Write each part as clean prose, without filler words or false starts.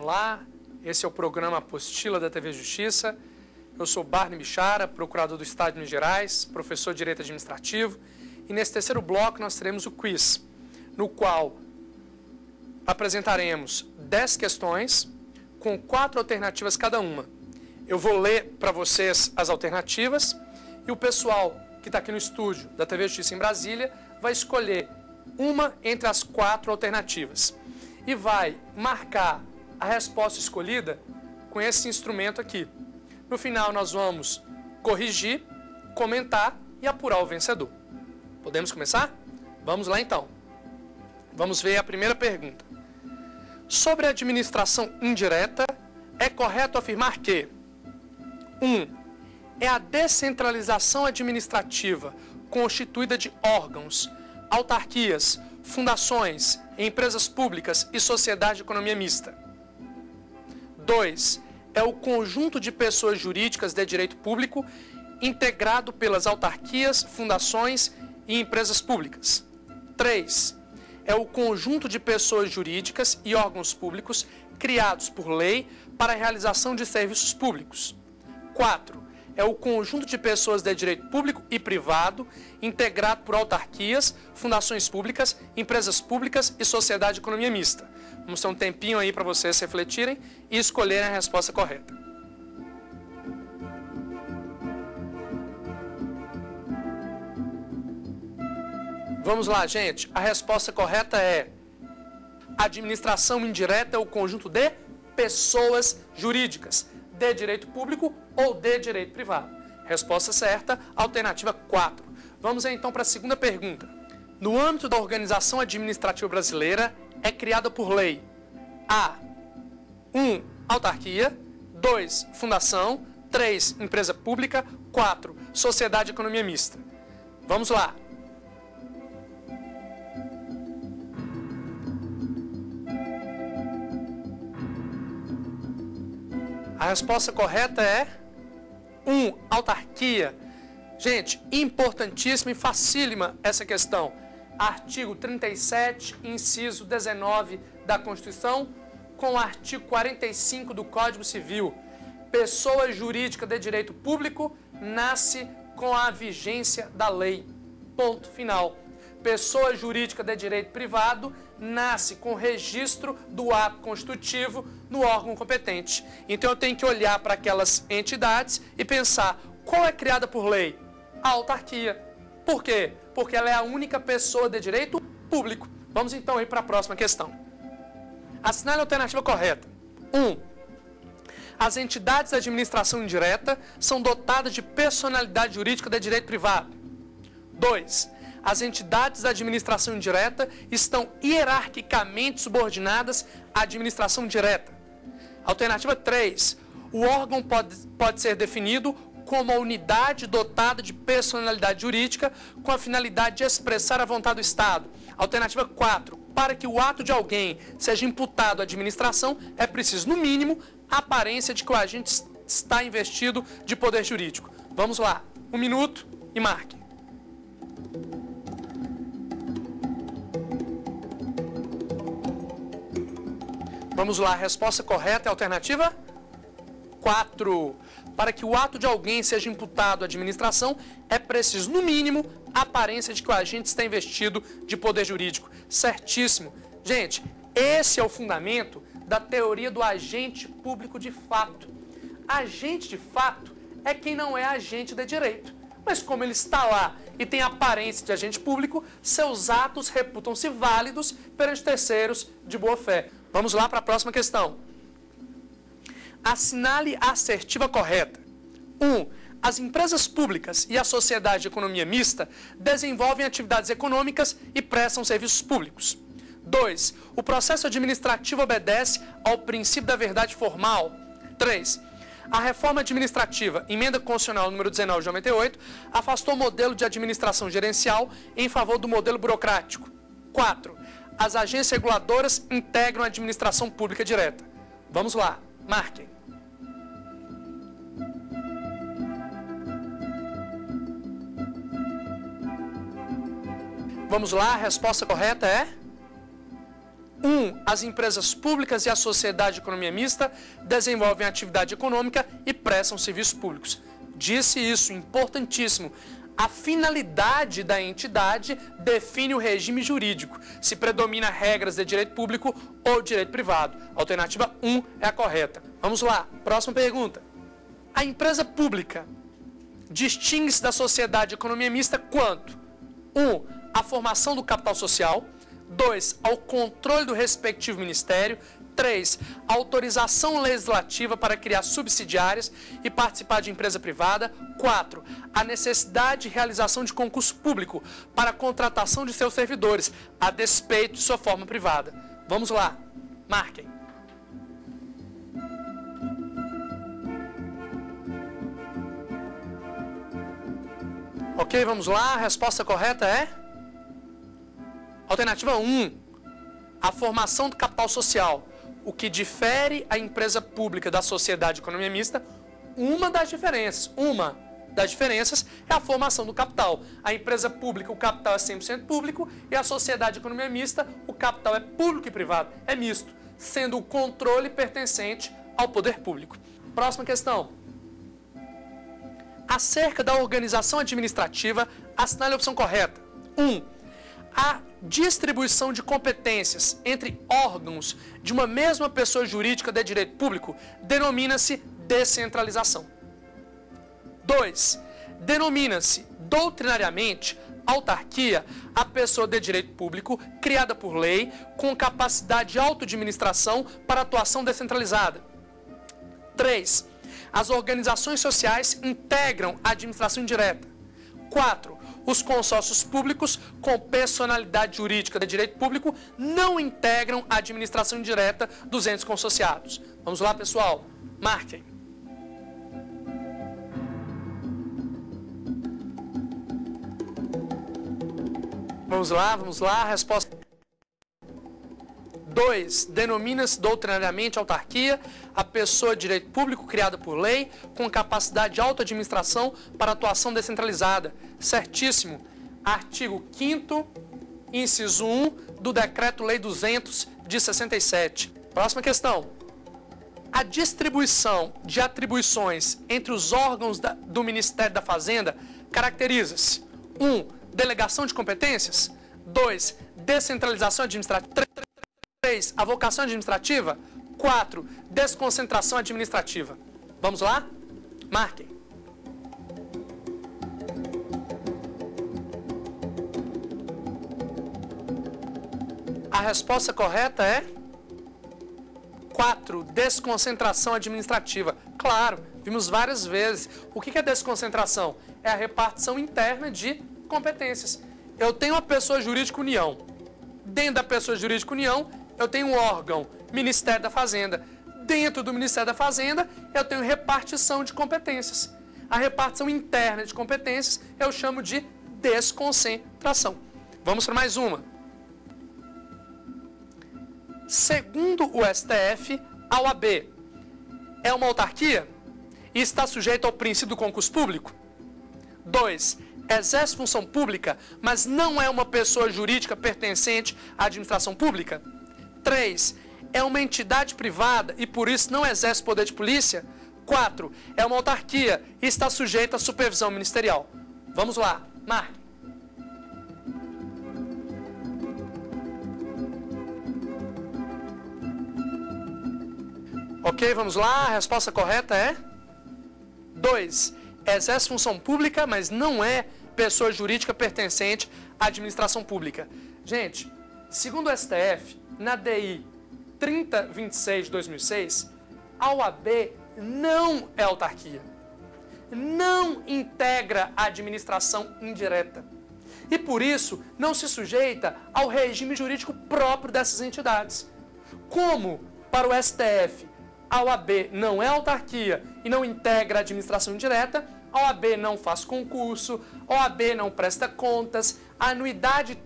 Olá, esse é o programa Apostila da TV Justiça. Eu sou Barney Bichara, procurador do Estado de Minas Gerais, professor de Direito Administrativo. E nesse terceiro bloco nós teremos o quiz, no qual apresentaremos 10 questões com 4 alternativas cada uma. Eu vou ler para vocês as alternativas e o pessoal que está aqui no estúdio da TV Justiça em Brasília vai escolher uma entre as 4 alternativas e vai marcar a resposta escolhida com esse instrumento aqui. No final nós vamos corrigir, comentar e apurar o vencedor. Podemos começar? Vamos lá então. Vamos ver a primeira pergunta. Sobre a administração indireta, é correto afirmar que 1. É a descentralização administrativa constituída de órgãos, autarquias, fundações, empresas públicas e sociedade de economia mista. 2. É o conjunto de pessoas jurídicas de direito público integrado pelas autarquias, fundações e empresas públicas. 3. É o conjunto de pessoas jurídicas e órgãos públicos criados por lei para a realização de serviços públicos. 4. É o conjunto de pessoas de direito público e privado integrado por autarquias, fundações públicas, empresas públicas e sociedade de economia mista. Vamos ter um tempinho aí para vocês refletirem e escolherem a resposta correta. Vamos lá, gente. A resposta correta é: administração indireta é o conjunto de pessoas jurídicas de direito público ou de direito privado. Resposta certa, alternativa 4. Vamos então para a segunda pergunta. No âmbito da organização administrativa brasileira, é criada por lei a 1. Autarquia, 2. Fundação, 3. Empresa pública, 4. Sociedade de economia mista. Vamos lá. A resposta correta é 1. Autarquia. Gente, importantíssima e facílima essa questão. Artigo 37, inciso 19 da Constituição, com o artigo 45 do Código Civil. Pessoa jurídica de direito público nasce com a vigência da lei. Ponto final. Pessoa jurídica de direito privado nasce com registro do ato constitutivo no órgão competente. Então eu tenho que olhar para aquelas entidades e pensar: qual é criada por lei? A autarquia. Por quê? Porque ela é a única pessoa de direito público. Vamos então ir para a próxima questão. Assinale a alternativa correta. 1. As entidades da administração indireta são dotadas de personalidade jurídica de direito privado. 2. As entidades da administração indireta estão hierarquicamente subordinadas à administração direta. Alternativa 3. O órgão pode ser definido como a unidade dotada de personalidade jurídica com a finalidade de expressar a vontade do Estado. Alternativa 4. Para que o ato de alguém seja imputado à administração, é preciso, no mínimo, a aparência de que o agente está investido de poder jurídico. Vamos lá. 1 minuto e marque. Vamos lá, a resposta correta é a alternativa 4. Para que o ato de alguém seja imputado à administração, é preciso, no mínimo, a aparência de que o agente está investido de poder jurídico. Certíssimo. Gente, esse é o fundamento da teoria do agente público de fato. Agente de fato é quem não é agente de direito. Mas como ele está lá e tem a aparência de agente público, seus atos reputam-se válidos perante terceiros de boa fé. Vamos lá para a próxima questão. Assinale a assertiva correta. 1. As empresas públicas e a sociedade de economia mista desenvolvem atividades econômicas e prestam serviços públicos. 2. O processo administrativo obedece ao princípio da verdade formal. 3. A reforma administrativa, emenda constitucional número 19 de 98, afastou o modelo de administração gerencial em favor do modelo burocrático. 4. As agências reguladoras integram a administração pública direta. Vamos lá, marquem. Vamos lá, a resposta correta é As empresas públicas e a sociedade de economia mista desenvolvem atividade econômica e prestam serviços públicos. Disse isso, importantíssimo. A finalidade da entidade define o regime jurídico, se predomina regras de direito público ou direito privado. Alternativa 1 é a correta. Vamos lá, próxima pergunta. A empresa pública distingue-se da sociedade de economia mista quanto? 1. A formação do capital social. 2. Ao controle do respectivo ministério. 3. A autorização legislativa para criar subsidiárias e participar de empresa privada. 4. A necessidade de realização de concurso público para a contratação de seus servidores, a despeito de sua forma privada. Vamos lá, marquem. Ok, vamos lá, a resposta correta é? Alternativa 1. A formação do capital social. O que difere a empresa pública da sociedade de economia mista, uma das diferenças é a formação do capital. A empresa pública, o capital é 100% público, e a sociedade de economia mista, o capital é público e privado, é misto, sendo o controle pertencente ao poder público. Próxima questão. Acerca da organização administrativa, assinale a opção correta. 1. A distribuição de competências entre órgãos de uma mesma pessoa jurídica de direito público denomina-se descentralização. 2. Denomina-se doutrinariamente autarquia a pessoa de direito público criada por lei com capacidade de autoadministração para atuação descentralizada. 3. As organizações sociais integram a administração indireta. 4. Os consórcios públicos com personalidade jurídica de direito público não integram a administração indireta dos entes consorciados. Vamos lá, pessoal. Marquem. Vamos lá. A resposta 2. Denomina-se doutrinariamente autarquia a pessoa de direito público criada por lei com capacidade de autoadministração para atuação descentralizada. Certíssimo. Artigo 5º, inciso 1 do Decreto-Lei 200 de 67. Próxima questão. A distribuição de atribuições entre os órgãos do Ministério da Fazenda caracteriza-se: 1. Delegação de competências. 2. Descentralização administrativa. 3. Avocação administrativa. 4. Desconcentração administrativa. Vamos lá? Marquem. A resposta correta é 4. Desconcentração administrativa. Claro, vimos várias vezes. O que é desconcentração? É a repartição interna de competências. Eu tenho uma pessoa jurídica união. Dentro da pessoa jurídica união, eu tenho um órgão, Ministério da Fazenda. Dentro do Ministério da Fazenda, eu tenho repartição de competências. A repartição interna de competências eu chamo de desconcentração. Vamos para mais uma. Segundo o STF, a OAB é uma autarquia e está sujeita ao princípio do concurso público. 2. Exerce função pública, mas não é uma pessoa jurídica pertencente à administração pública. 3. É uma entidade privada e por isso não exerce poder de polícia. 4. É uma autarquia e está sujeita à supervisão ministerial. Vamos lá, marque. Ok, vamos lá. A resposta correta é 2. Exerce função pública, mas não é pessoa jurídica pertencente à administração pública. Gente, segundo o STF, na DI 3026 de 2006, a OAB não é autarquia. Não integra a administração indireta. E por isso não se sujeita ao regime jurídico próprio dessas entidades. Como, para o STF, a OAB não é autarquia e não integra a administração indireta, a OAB não faz concurso, a OAB não presta contas, a anuidade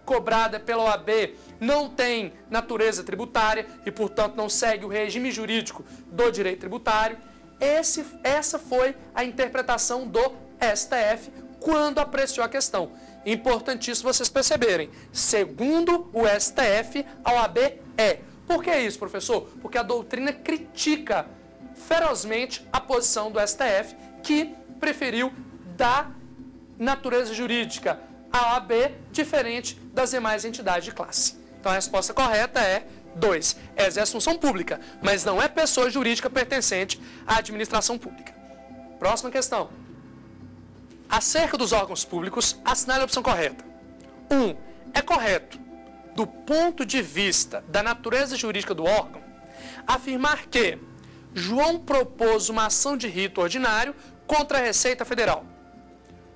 cobrada pela OAB não tem natureza tributária e, portanto, não segue o regime jurídico do direito tributário. Essa foi a interpretação do STF quando apreciou a questão. Importantíssimo vocês perceberem. Segundo o STF, a OAB é. Por que isso, professor? Porque a doutrina critica ferozmente a posição do STF, que preferiu dar natureza jurídica à OAB diferente das demais entidades de classe. Então a resposta correta é 2. Exerce função pública, mas não é pessoa jurídica pertencente à administração pública. Próxima questão. Acerca dos órgãos públicos, assinale a opção correta. 1. É correto, do ponto de vista da natureza jurídica do órgão, afirmar que João propôs uma ação de rito ordinário contra a Receita Federal.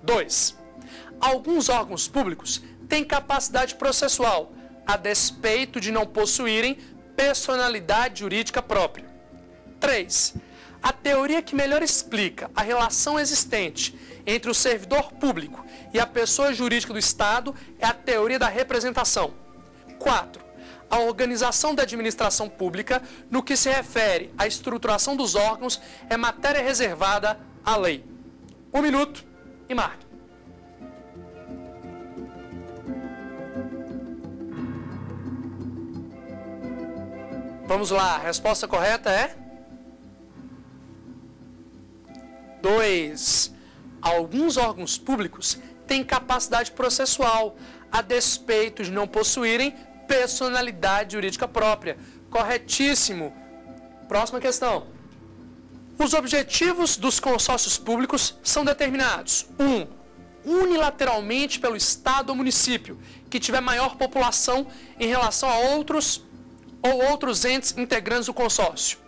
2. Alguns órgãos públicos têm capacidade processual, a despeito de não possuírem personalidade jurídica própria. 3. A teoria que melhor explica a relação existente entre o servidor público e a pessoa jurídica do Estado é a teoria da representação. 4. A organização da administração pública, no que se refere à estruturação dos órgãos, é matéria reservada à lei. 1 minuto e marque. Vamos lá, a resposta correta é 2. Alguns órgãos públicos têm capacidade processual, a despeito de não possuírem personalidade jurídica própria. Corretíssimo. Próxima questão. Os objetivos dos consórcios públicos são determinados. 1. Unilateralmente pelo Estado ou município, que tiver maior população em relação a outros entes integrantes do consórcio.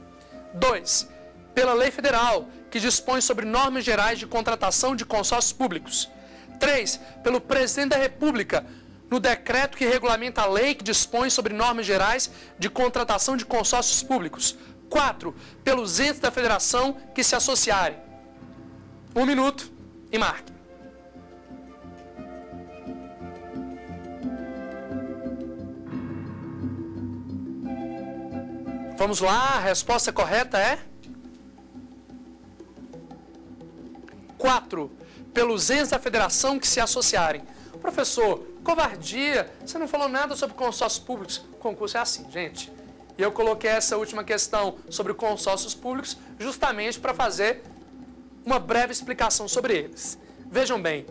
2. Pela lei federal, que dispõe sobre normas gerais de contratação de consórcios públicos. 3. Pelo presidente da República, no decreto que regulamenta a lei que dispõe sobre normas gerais de contratação de consórcios públicos. 4. Pelos entes da federação que se associarem. 1 minuto e marque. Vamos lá, a resposta correta é 4. Pelos entes da federação que se associarem. Professor, covardia, você não falou nada sobre consórcios públicos. O concurso é assim, gente. E eu coloquei essa última questão sobre consórcios públicos justamente para fazer uma breve explicação sobre eles. Vejam bem,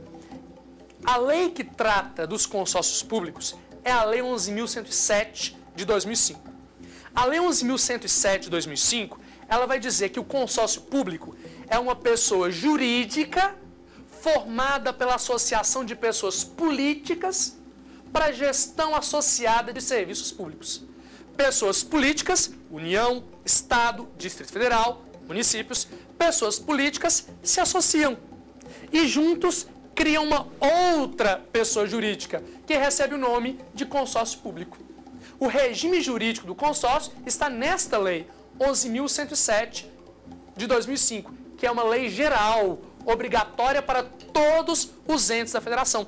a lei que trata dos consórcios públicos é a Lei 11.107 de 2005. A Lei 11.107 de 2005, ela vai dizer que o consórcio público é uma pessoa jurídica formada pela associação de pessoas políticas para gestão associada de serviços públicos. Pessoas políticas, União, Estado, Distrito Federal, municípios, pessoas políticas se associam e juntos criam uma outra pessoa jurídica que recebe o nome de consórcio público. O regime jurídico do consórcio está nesta lei 11.107 de 2005, que é uma lei geral, obrigatória para todos os entes da federação.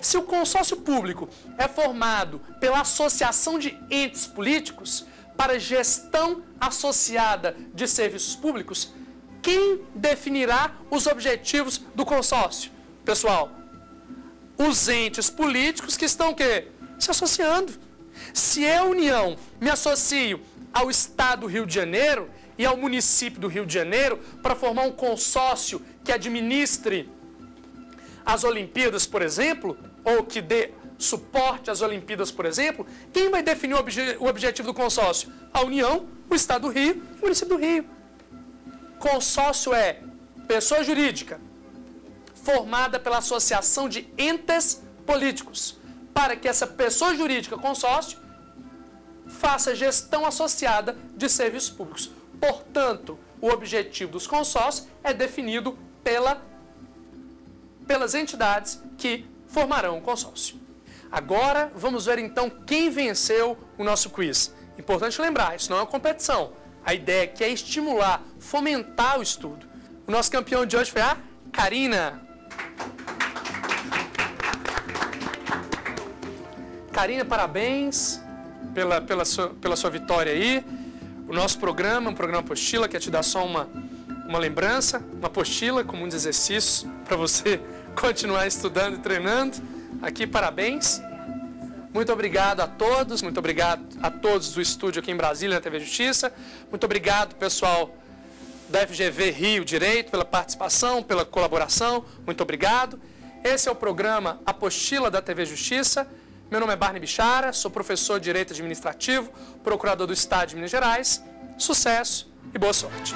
Se o consórcio público é formado pela associação de entes políticos para gestão associada de serviços públicos, quem definirá os objetivos do consórcio? Pessoal, os entes políticos que estão o quê? Se associando. Se eu, União, me associo ao Estado do Rio de Janeiro e ao município do Rio de Janeiro para formar um consórcio que administre as Olimpíadas, por exemplo, ou que dê suporte às Olimpíadas, por exemplo, quem vai definir o objetivo do consórcio? A União, o Estado do Rio e o município do Rio. Consórcio é pessoa jurídica formada pela associação de entes políticos, para que essa pessoa jurídica, consórcio, faça gestão associada de serviços públicos. Portanto, o objetivo dos consórcios é definido pelas entidades que formarão o consórcio. Agora, vamos ver então quem venceu o nosso quiz. Importante lembrar, isso não é uma competição. A ideia aqui é estimular, fomentar o estudo. O nosso campeão de hoje foi a Karina. Karina, parabéns pela sua vitória aí. O nosso programa, um programa apostila, quer te dar só uma lembrança, uma apostila com muitos exercícios para você continuar estudando e treinando. Aqui, parabéns. Muito obrigado a todos, muito obrigado a todos do estúdio aqui em Brasília, na TV Justiça. Muito obrigado, pessoal da FGV Rio Direito, pela participação, pela colaboração. Muito obrigado. Esse é o programa Apostila da TV Justiça. Meu nome é Barney Bichara, sou professor de Direito Administrativo, procurador do Estado de Minas Gerais. Sucesso e boa sorte.